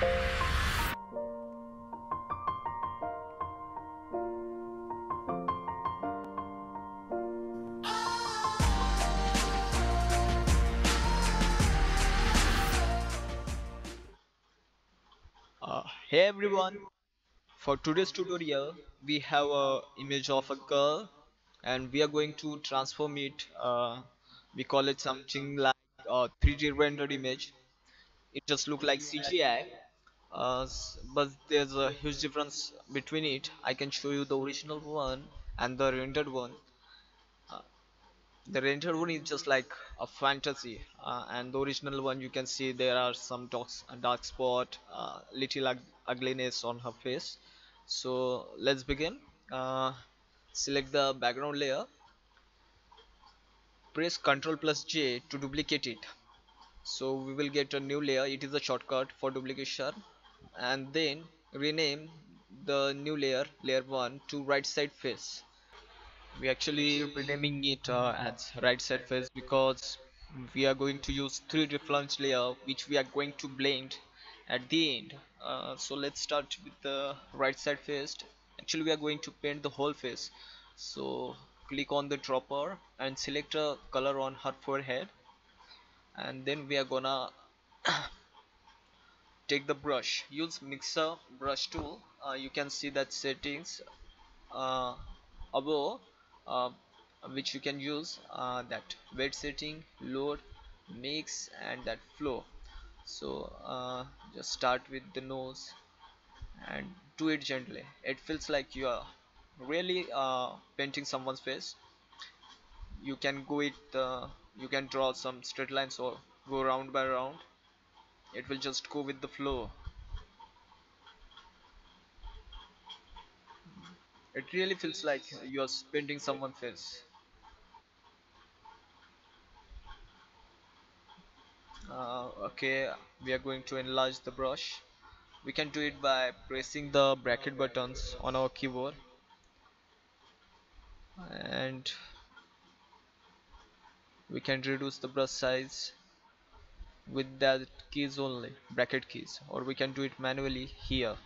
Hey everyone, for today's tutorial we have a image of a girl and we are going to transform it. We call it something like a 3D rendered image. It just look like CGI, but there's a huge difference between it. I can show you the original one and the rendered one. Uh, the rendered one is just like a fantasy, and the original one you can see there are some dark spot, little ugliness on her face. So let's begin. uh, Select the background layer, press Ctrl plus J to duplicate it, so we will get a new layer. It is a shortcut for duplication. And then rename the new layer, layer 1, to right side face. We actually renaming it as right side face because we are going to use three different layer which we are going to blend at the end. So let's start with the right side face. Actually we are going to paint the whole face, so click on the dropper and select a color on her forehead, and then we are gonna take the brush, use mixer brush tool. You can see that settings uh, above, uh, which you can use that weight setting, load, mix, and that flow. So just start with the nose and do it gently. It feels like you are really painting someone's face. You can go it, you can draw some straight lines or go round by round. It will just go with the flow. It really feels like you are painting someone's face. Okay, we are going to enlarge the brush. We can do it by pressing the bracket buttons on our keyboard, and we can reduce the brush size with that keys only, bracket keys, or we can do it manually here.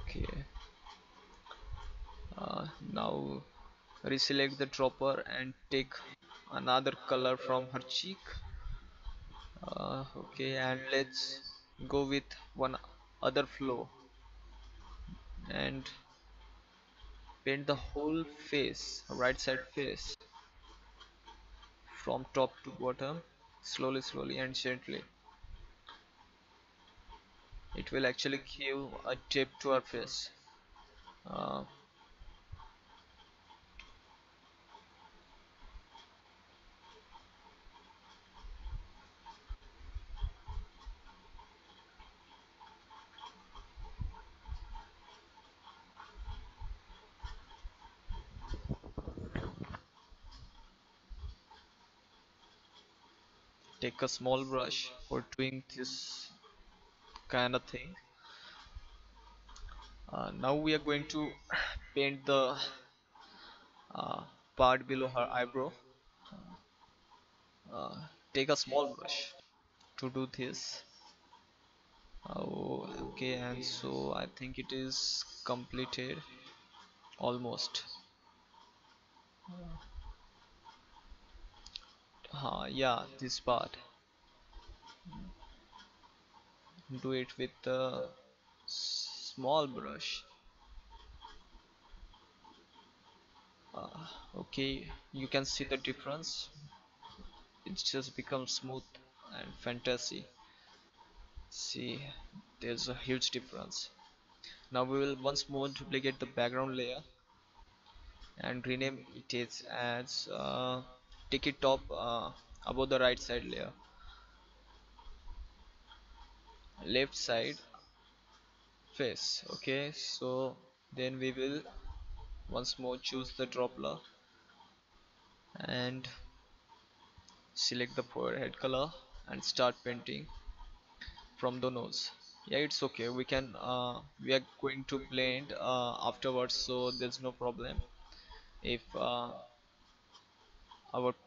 Okay, now reselect the dropper and take another color from her cheek. Okay, and let's go with one other flow and paint the whole face, right side face, from top to bottom, slowly and gently. It will actually give a depth to our face. uh, take a small brush for doing this kind of thing. Now we are going to paint the uh, part below her eyebrow. uh, Take a small brush to do this. Oh, okay, and so I think it is completed almost. Yeah, this part. Do it with the small brush. Okay, you can see the difference. It just becomes smooth and fantasy. See, there's a huge difference. Now we will once more duplicate the background layer and rename it as take it top above the right side layer, left side face. Okay, so then we will once more choose the dropper and select the forehead color and start painting from the nose. Yeah, it's okay, we can we are going to blend afterwards, so there's no problem. If our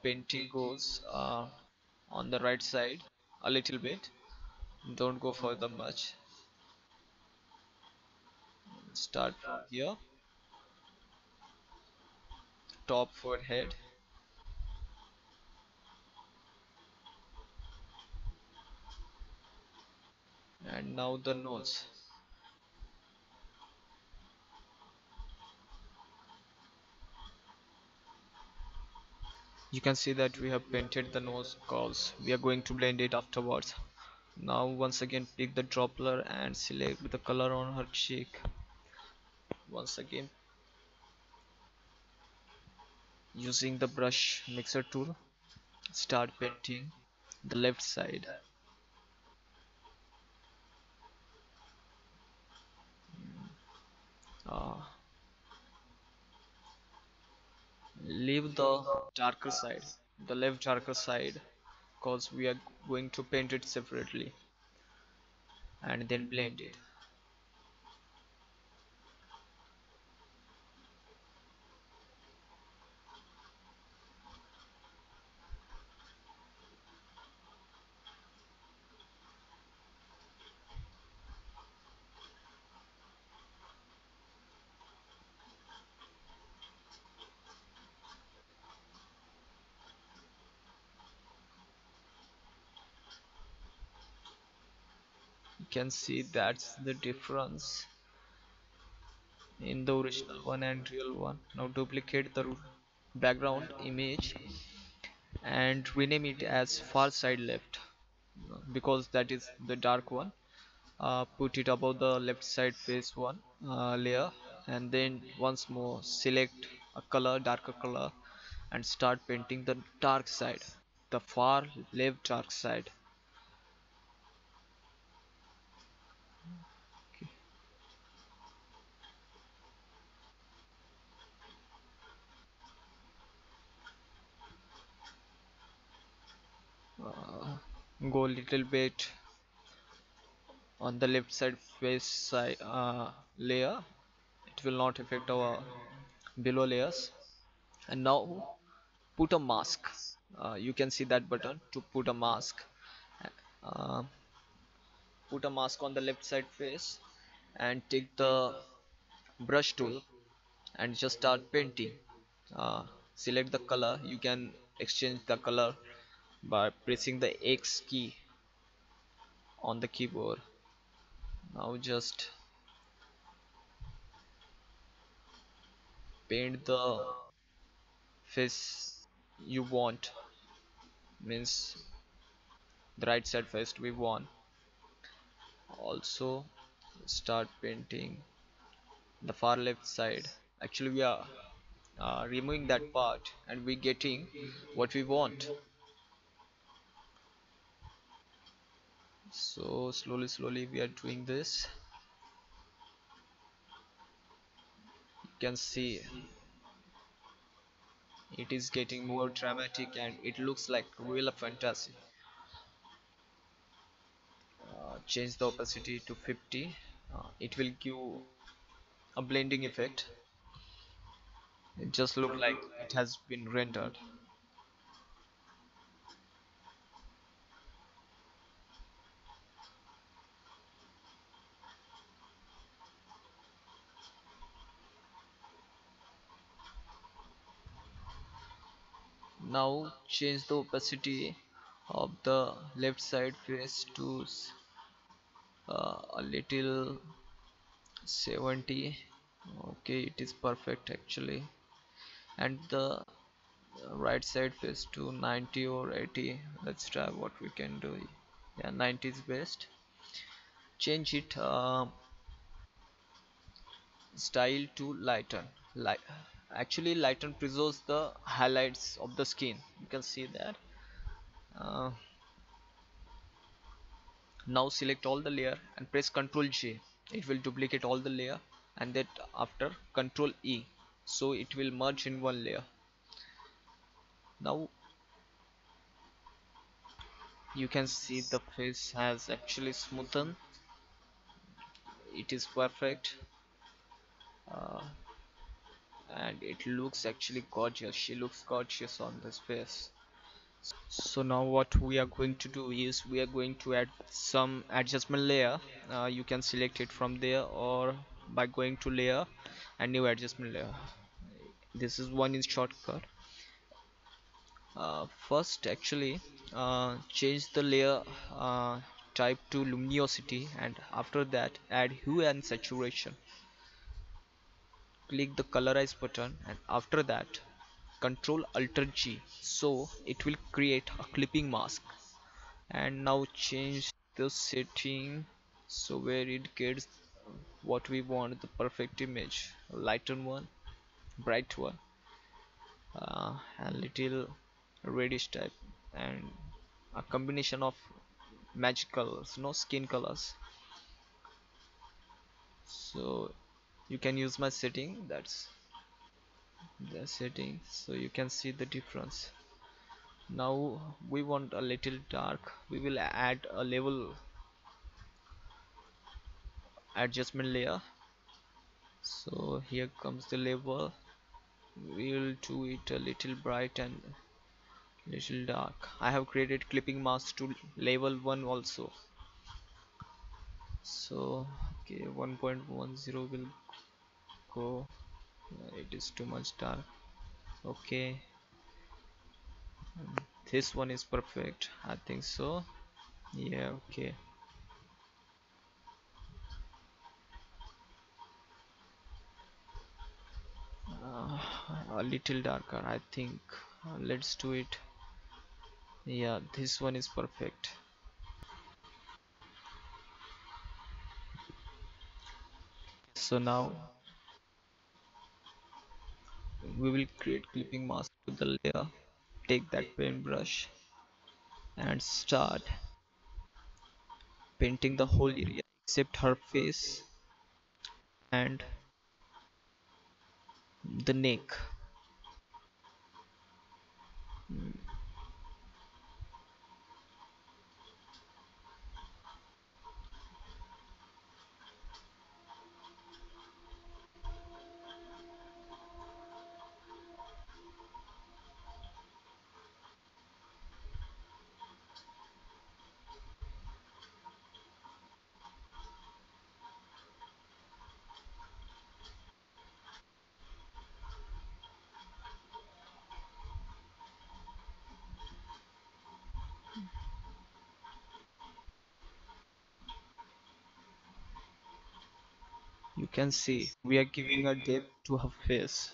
painting goes on the right side a little bit, don't go further much. Start from here, top forehead, and now the nose. You can see that we have painted the nose curves. We are going to blend it afterwards. Now once again pick the dropper and select the color on her cheek. Once again using the brush mixer tool, start painting the left side. Uh, Leave the darker side, the left darker side, because we are going to paint it separately and then blend it. You can see that's the difference in the original one and real one. Now duplicate the background image and rename it as far side left, because that is the dark one. Put it above the left side face one layer, and then once more select a color, darker color, and start painting the dark side, the far left dark side. uh, Go a little bit on the left side face side layer. It will not affect our below layers. And now put a mask. You can see that button to put a mask. uh, Put a mask on the left side face and take the brush tool and just start painting. Select the color. You can exchange the color by pressing the X key on the keyboard. Now just paint the face you want, means the right side face we want. Also start painting the far left side. Actually we are removing that part and we getting what we want. So slowly we are doing this. You can see it is getting more dramatic and it looks like real fantasy. Change the opacity to 50. It will give a blending effect. It just look like it has been rendered. Now change the opacity of the left side face to a little 70. Okay, it is perfect actually. And the right side face to 90 or 80. Let's try what we can do. Yeah, 90 is best. Change it style to lighten. Light Actually lighten preserves the highlights of the skin. You can see that. uh, Now select all the layer and press Ctrl J. It will duplicate all the layer, and that after Ctrl E, so it will merge in one layer. Now you can see the face has actually smoothened. It is perfect. uh, and it looks actually gorgeous. She looks gorgeous on this face. So now what we are going to do is we are going to add some adjustment layer. You can select it from there or by going to layer and new adjustment layer. This is one in shortcut. First actually change the layer type to luminosity, and after that add hue and saturation. Click the colorize button, and after that control alt G, so it will create a clipping mask. And now change the setting so where it gets what we want, the perfect image, lighten one, bright one, and little reddish type, and a combination of magic colors, no skin colors. So you can use my setting, that's the setting, so you can see the difference. Now we want a little dark, we will add a level adjustment layer. So here comes the level, we will do it a little bright and little dark. I have created clipping mask to level 1 also. So okay, 1.10 will go. It is too much dark. Okay, this one is perfect, I think so. Yeah, okay. uh, a little darker, I think. Let's do it. Yeah, this one is perfect. So now we will create clipping mask to the layer. Take that paintbrush and start painting the whole area except her face and the neck. You can see we are giving a depth to her face.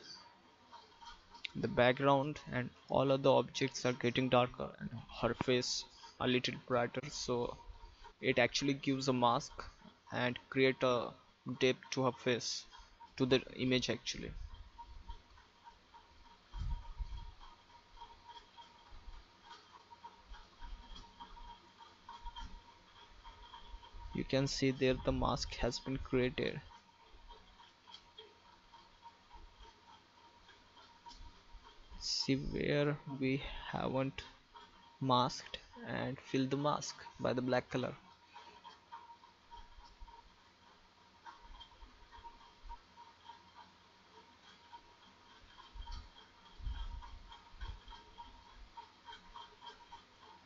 The background and all other objects are getting darker and her face a little brighter, so it actually gives a mask and create a depth to her face, to the image actually. You can see there the mask has been created. See where we haven't masked, and fill the mask by the black color.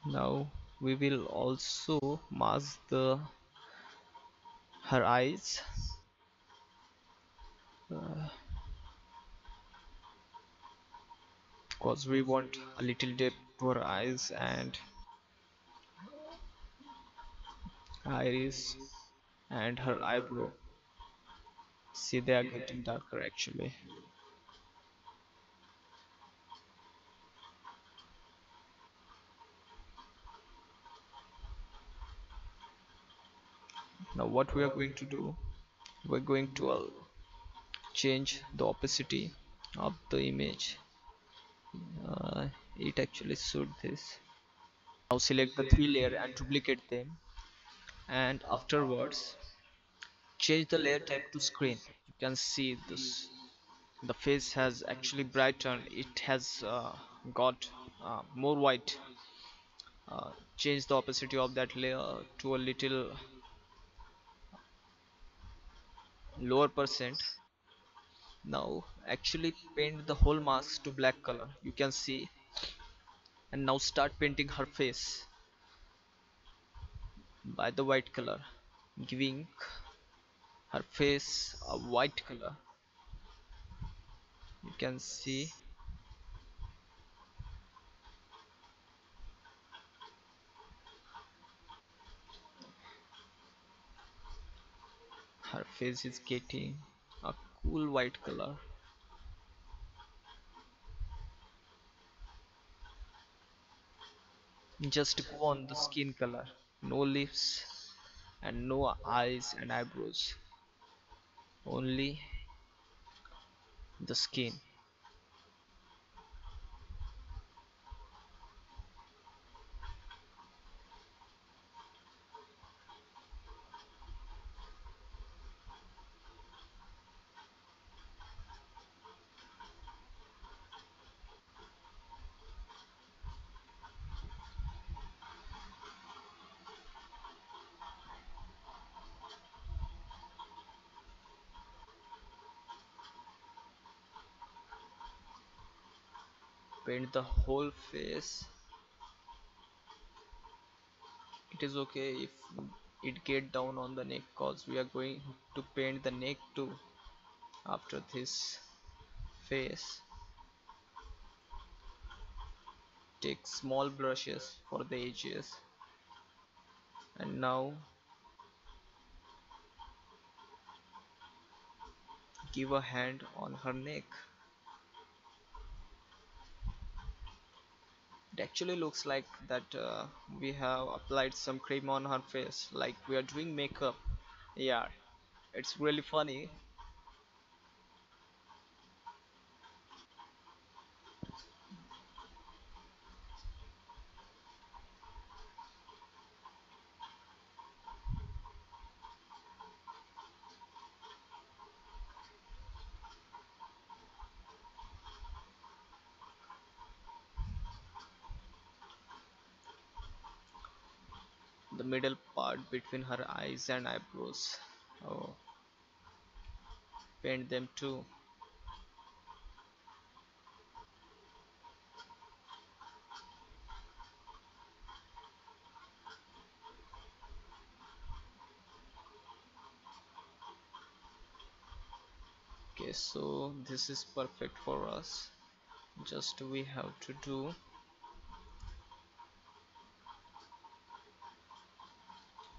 Now we will also mask the her eyes. uh, Cause we want a little depth to her eyes and iris and her eyebrow. See, they are getting darker actually. Now what we are going to do, we're going to change the opacity of the image. It actually suit this. Now select the three layer and duplicate them, and afterwards change the layer type to screen. You can see this, the face has actually brightened, it has got more white. Change the opacity of that layer to a little lower percent. Now actually paint the whole mask to black color, you can see. And now start painting her face by the white color, giving her face a white color, you can see. Her face is getting a cool white color. Just go on the skin color, no lips and no eyes and eyebrows, only the skin. Paint the whole face. It is okay if it get down on the neck, cause we are going to paint the neck too after this face. Take small brushes for the edges. And now give a hand on her neck. It actually looks like that we have applied some cream on her face, like we are doing makeup. Yeah, it's really funny. The middle part between her eyes and eyebrows. Oh, paint them too. Okay, so this is perfect for us. Just we have to do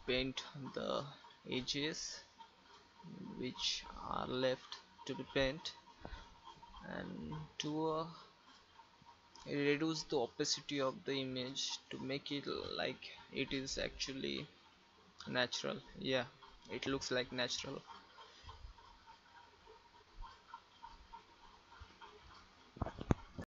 paint the edges which are left to be paint, and to reduce the opacity of the image to make it like it is actually natural. Yeah, it looks like natural.